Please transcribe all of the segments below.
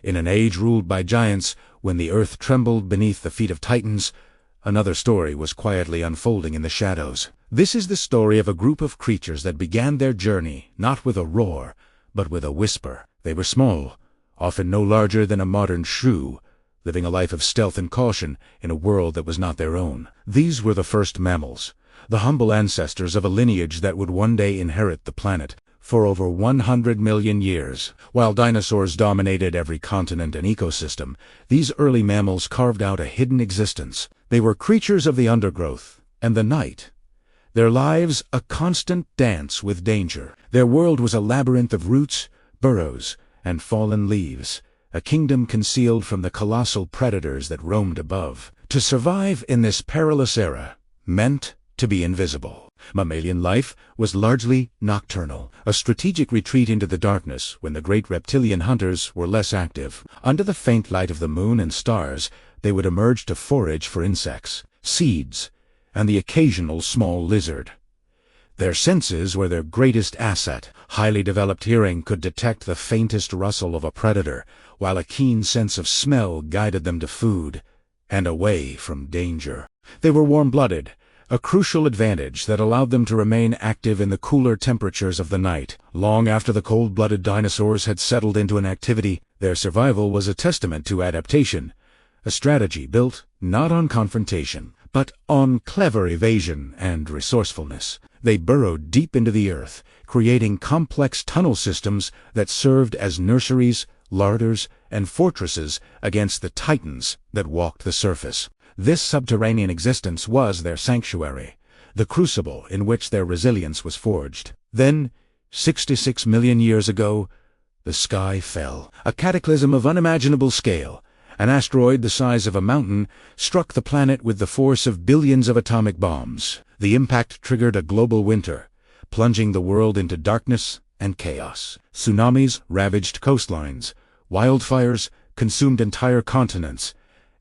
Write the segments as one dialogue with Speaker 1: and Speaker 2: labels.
Speaker 1: In an age ruled by giants, when the earth trembled beneath the feet of titans, another story was quietly unfolding in the shadows. This is the story of a group of creatures that began their journey not with a roar, but with a whisper. They were small, often no larger than a modern shrew, living a life of stealth and caution in a world that was not their own. These were the first mammals, the humble ancestors of a lineage that would one day inherit the planet. For over 100 million years, while dinosaurs dominated every continent and ecosystem, these early mammals carved out a hidden existence. They were creatures of the undergrowth and the night, their lives a constant dance with danger. Their world was a labyrinth of roots, burrows, and fallen leaves, a kingdom concealed from the colossal predators that roamed above. To survive in this perilous era meant to be invisible. Mammalian life was largely nocturnal, a strategic retreat into the darkness when the great reptilian hunters were less active. Under the faint light of the moon and stars, they would emerge to forage for insects, seeds, and the occasional small lizard. Their senses were their greatest asset. Highly developed hearing could detect the faintest rustle of a predator, while a keen sense of smell guided them to food and away from danger. They were warm-blooded, a crucial advantage that allowed them to remain active in the cooler temperatures of the night. Long after the cold-blooded dinosaurs had settled into inactivity, their survival was a testament to adaptation, a strategy built not on confrontation, but on clever evasion and resourcefulness. They burrowed deep into the earth, creating complex tunnel systems that served as nurseries, larders, and fortresses against the titans that walked the surface. This subterranean existence was their sanctuary, the crucible in which their resilience was forged. Then, 66 million years ago, the sky fell. A cataclysm of unimaginable scale. An asteroid the size of a mountain struck the planet with the force of billions of atomic bombs. The impact triggered a global winter, plunging the world into darkness and chaos. Tsunamis ravaged coastlines, wildfires consumed entire continents,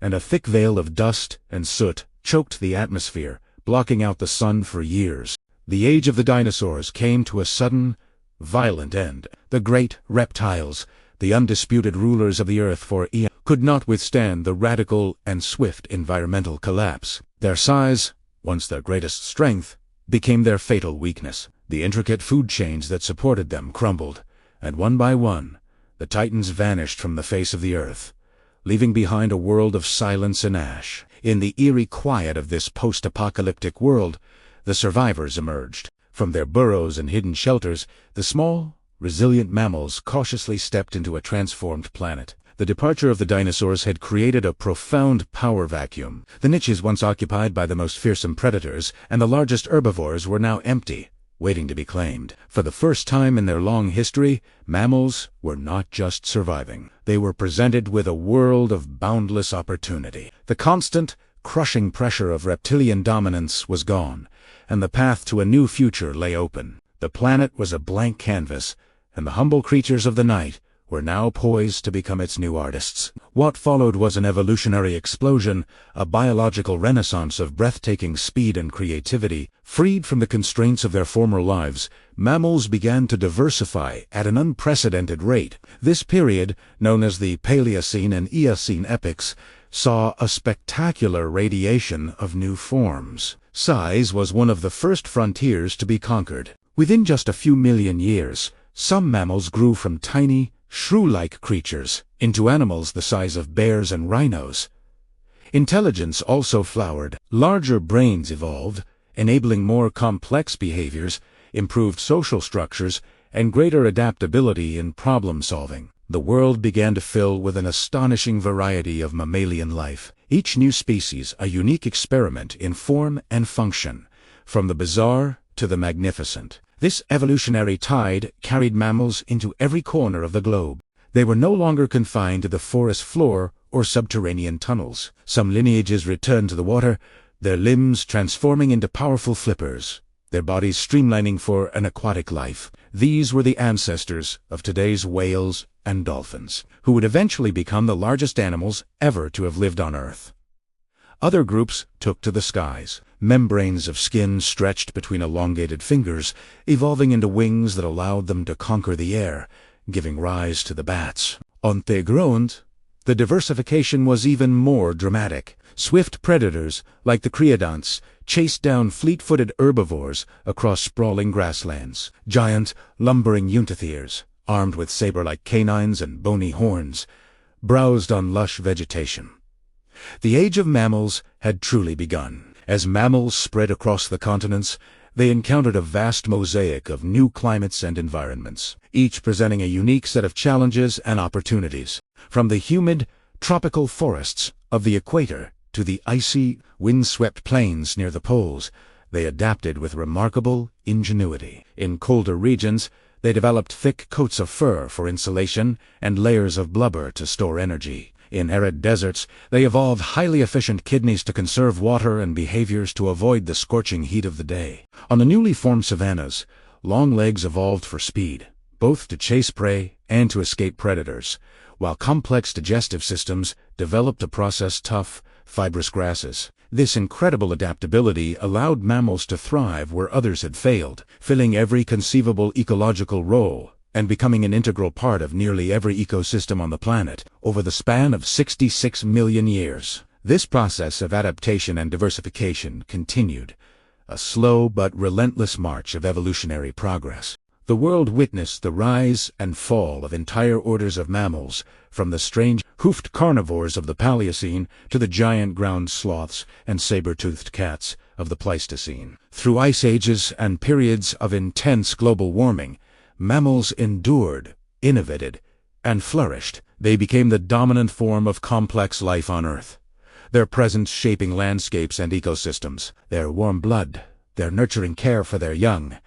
Speaker 1: and a thick veil of dust and soot choked the atmosphere, blocking out the sun for years. The age of the dinosaurs came to a sudden, violent end. The great reptiles, the undisputed rulers of the earth for eons, could not withstand the radical and swift environmental collapse. Their size, once their greatest strength, became their fatal weakness. The intricate food chains that supported them crumbled, and one by one, the titans vanished from the face of the earth, leaving behind a world of silence and ash. In the eerie quiet of this post-apocalyptic world, the survivors emerged. From their burrows and hidden shelters, the small, resilient mammals cautiously stepped into a transformed planet. The departure of the dinosaurs had created a profound power vacuum. The niches once occupied by the most fearsome predators and the largest herbivores were now empty, waiting to be claimed. For the first time in their long history, mammals were not just surviving. They were presented with a world of boundless opportunity. The constant, crushing pressure of reptilian dominance was gone, and the path to a new future lay open. The planet was a blank canvas, and the humble creatures of the night were now poised to become its new artists. What followed was an evolutionary explosion, a biological renaissance of breathtaking speed and creativity. Freed from the constraints of their former lives, mammals began to diversify at an unprecedented rate. This period, known as the Paleocene and Eocene epochs, saw a spectacular radiation of new forms. Size was one of the first frontiers to be conquered. Within just a few million years, some mammals grew from tiny, shrew-like creatures into animals the size of bears and rhinos. Intelligence also flowered. Larger brains evolved, enabling more complex behaviors, improved social structures, and greater adaptability in problem-solving. The world began to fill with an astonishing variety of mammalian life. Each new species a unique experiment in form and function, from the bizarre to the magnificent. This evolutionary tide carried mammals into every corner of the globe. They were no longer confined to the forest floor or subterranean tunnels. Some lineages returned to the water, their limbs transforming into powerful flippers, their bodies streamlining for an aquatic life. These were the ancestors of today's whales and dolphins, who would eventually become the largest animals ever to have lived on Earth. Other groups took to the skies. Membranes of skin stretched between elongated fingers, evolving into wings that allowed them to conquer the air, giving rise to the bats. On the ground, the diversification was even more dramatic. Swift predators, like the creodonts, chased down fleet-footed herbivores across sprawling grasslands. Giant, lumbering eutytheres, armed with saber-like canines and bony horns, browsed on lush vegetation. The age of mammals had truly begun. As mammals spread across the continents, they encountered a vast mosaic of new climates and environments, each presenting a unique set of challenges and opportunities. From the humid, tropical forests of the equator to the icy, wind-swept plains near the poles, they adapted with remarkable ingenuity. In colder regions, they developed thick coats of fur for insulation and layers of blubber to store energy. In arid deserts, they evolved highly efficient kidneys to conserve water and behaviors to avoid the scorching heat of the day. On the newly formed savannas, long legs evolved for speed, both to chase prey and to escape predators, while complex digestive systems developed to process tough, fibrous grasses. This incredible adaptability allowed mammals to thrive where others had failed, filling every conceivable ecological role and becoming an integral part of nearly every ecosystem on the planet over the span of 66 million years. This process of adaptation and diversification continued, a slow but relentless march of evolutionary progress. The world witnessed the rise and fall of entire orders of mammals, from the strange, hoofed carnivores of the Paleocene to the giant ground sloths and saber-toothed cats of the Pleistocene. Through ice ages and periods of intense global warming, mammals endured, innovated, and flourished. They became the dominant form of complex life on Earth, their presence shaping landscapes and ecosystems. Their warm blood, their nurturing care for their young,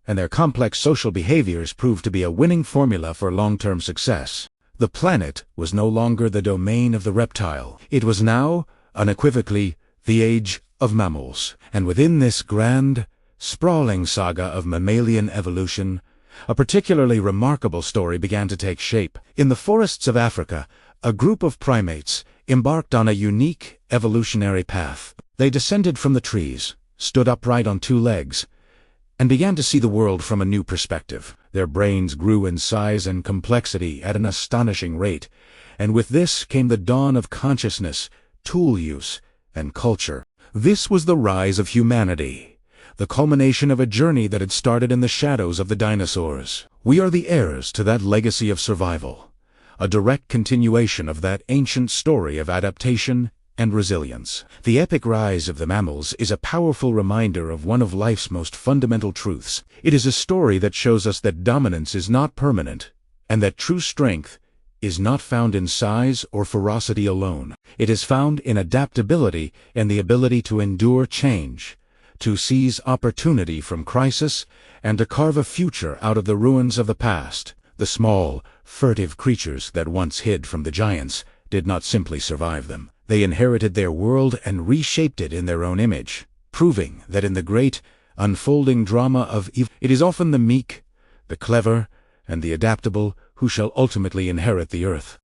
Speaker 1: and their complex social behaviors proved to be a winning formula for long-term success. The planet was no longer the domain of the reptile. It was now, unequivocally, the age of mammals. And within this grand, sprawling saga of mammalian evolution, a particularly remarkable story began to take shape. In the forests of Africa, a group of primates embarked on a unique evolutionary path. They descended from the trees, stood upright on two legs, and began to see the world from a new perspective. Their brains grew in size and complexity at an astonishing rate, and with this came the dawn of consciousness, tool use, and culture. This was the rise of humanity, the culmination of a journey that had started in the shadows of the dinosaurs. We are the heirs to that legacy of survival, a direct continuation of that ancient story of adaptation and resilience. The epic rise of the mammals is a powerful reminder of one of life's most fundamental truths. It is a story that shows us that dominance is not permanent, and that true strength is not found in size or ferocity alone. It is found in adaptability and the ability to endure change, to seize opportunity from crisis, and to carve a future out of the ruins of the past. The small, furtive creatures that once hid from the giants did not simply survive them. They inherited their world and reshaped it in their own image, proving that in the great, unfolding drama of it is often the meek, the clever, and the adaptable who shall ultimately inherit the earth.